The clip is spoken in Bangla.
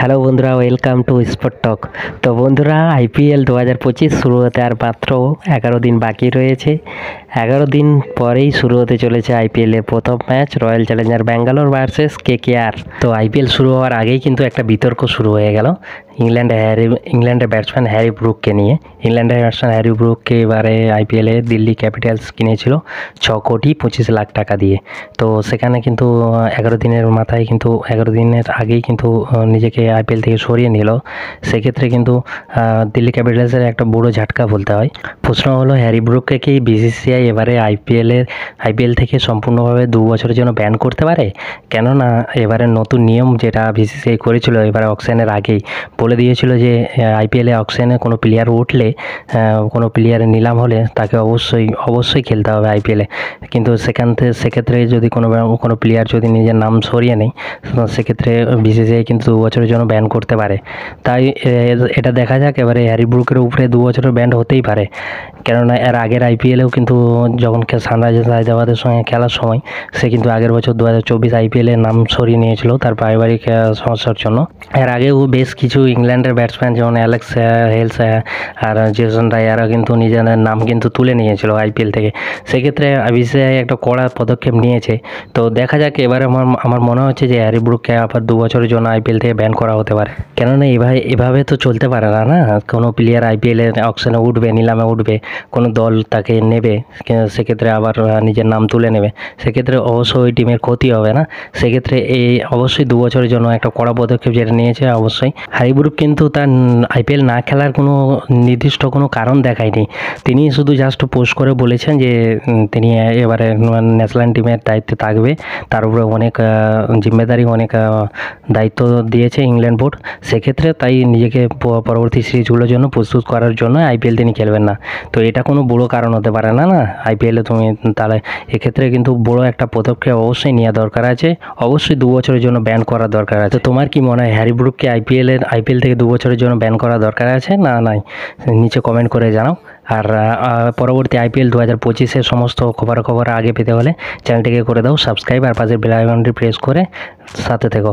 হ্যালো বন্ধুরা, ওয়েলকাম টু স্পোর্ট টক। তো বন্ধুরা, আইপিএল 2025 শুরু হতে আর মাত্র 11 দিন বাকি রয়েছে। 11 দিন পরেই শুরু হতে চলেছে আইপিএলের প্রথম match, royal Challenger Bangalore versus KKR. তো আইপিএল শুরু হওয়ার আগেই কিন্তু একটা বিতর্ক শুরু হয়ে গেল ইংল্যান্ডের ব্যাটসম্যান হ্যারি ব্রুককে নিয়ে। ইংল্যান্ডের ব্যাটসম্যান হ্যারি ব্রুককে এবারে আইপিএলে দিল্লি ক্যাপিটালস কিনেছিল 6,25,00,000 টাকা দিয়ে। তো সেখানে কিন্তু 11 দিনের মাথায় কিন্তু 11 দিনের আগেই কিন্তু নিজেকে আইপিএল থেকে সরিয়ে নিল। সেক্ষেত্রে কিন্তু দিল্লি ক্যাপিটালসের একটা বড় ঝাটকা বলতে হয়। প্রশ্ন হলো, হ্যারি ব্রুককে কি বিসিসিআই এবারে আইপিএল থেকে সম্পূর্ণভাবে 2 বছরের জন্য ব্যান করতে পারে? কেননা এবারে নতুন নিয়ম যেটা বিসিসিআই করেছিল এবারে অকশনের আগেই বলে দিয়েছিল যে আইপিএলে অকশনে কোনো প্লেয়ার উঠলে, কোনো প্লেয়ারের নিলাম হলে তাকে অবশ্যই খেলতে হবে আইপিএলে। কিন্তু সেক্ষেত্রে যদি কোনো প্লেয়ার যদি নিজের নাম সরিয়ে নেয়, সেক্ষেত্রে বিসিসিআই কিন্তু 2 বছরের জন্য ব্যান করতে পারে। তাই এটা দেখা যাক, এবারে হ্যারি ব্রুকের উপরে 2 বছরের ব্যান হতেই পারে। কেননা এর আগের আইপিএলেও কিন্তু যখন সানরাইজার্স হায়দ্রাবাদের সঙ্গে খেলার সময় সে কিন্তু আগের বছর 2024 আইপিএলের নাম সরিয়ে নিয়েছিল তার পারিবারিক সমস্যার জন্য। এর আগেও বেশ কিছু ইংল্যান্ডের ব্যাটসম্যান যেমন অ্যালেক্স হেলস আর জেসন রায় এরা কিন্তু নিজেদের নাম কিন্তু তুলে নিয়েছিল আইপিএল থেকে। সেক্ষেত্রে বিসিসিআই একটা কড়া পদক্ষেপ নিয়েছে। তো দেখা যাক, এবারে আমার মনে হচ্ছে যে হ্যারি ব্রুককে আবার 2 বছরের জন্য আইপিএল থেকে ব্যান করা হতে পারে। কেননা এভাবে তো চলতে পারে না। কোনো প্লেয়ার আইপিএলের অকশনে উঠবে, নিলামে উঠবে, কোনো দল তাকে নেবে, সেক্ষেত্রে আবার নিজের নাম তুলে নেবে, সেক্ষেত্রে অবশ্যই ওই টিমের ক্ষতি হবে না। সেক্ষেত্রে অবশ্যই 2 বছরের জন্য একটা কড়া পদক্ষেপ যেটা নিয়েছে অবশ্যই। হ্যারি ব্রুক কিন্তু তার আইপিএল না খেলার কোনো নির্দিষ্ট কোনো কারণ দেখায়নি। তিনি শুধু জাস্ট পোস্ট করে বলেছেন যে তিনি এবারে ন্যাশনাল টিমের দায়িত্বে থাকবে। তার উপরে অনেক জিম্মেদারি, অনেক দায়িত্ব দিয়েছে ইংল্যান্ড বোর্ড। সেক্ষেত্রে তাই নিজেকে পরবর্তী সিরিজগুলোর জন্য প্রস্তুত করার জন্য আইপিএল তিনি খেলবেন না। তো এটা কোনো বড়ো কারণ হতে পারে না আইপিএলে তুমি তাহলে এক্ষেত্রে কিন্তু বড়ো একটা পদক্ষেপ অবশ্যই নেওয়া দরকার আছে। অবশ্যই 2 বছরের জন্য ব্যান করা দরকার আছে। তো তোমার কি মনে হয়, হ্যারি ব্রুককে আইপিএল থেকে 2 বছরের জন্য ব্যান করা দরকার আছে না নাই? নিচে কমেন্ট করে জানাও। আর পরবর্তী আইপিএল 2025-এর সমস্ত খবর আগে পেতে হলে চ্যানেলটিকে করে দাও সাবস্ক্রাইব, আর পাশের বেল আইকনটি প্রেস করে সাথে থেকো।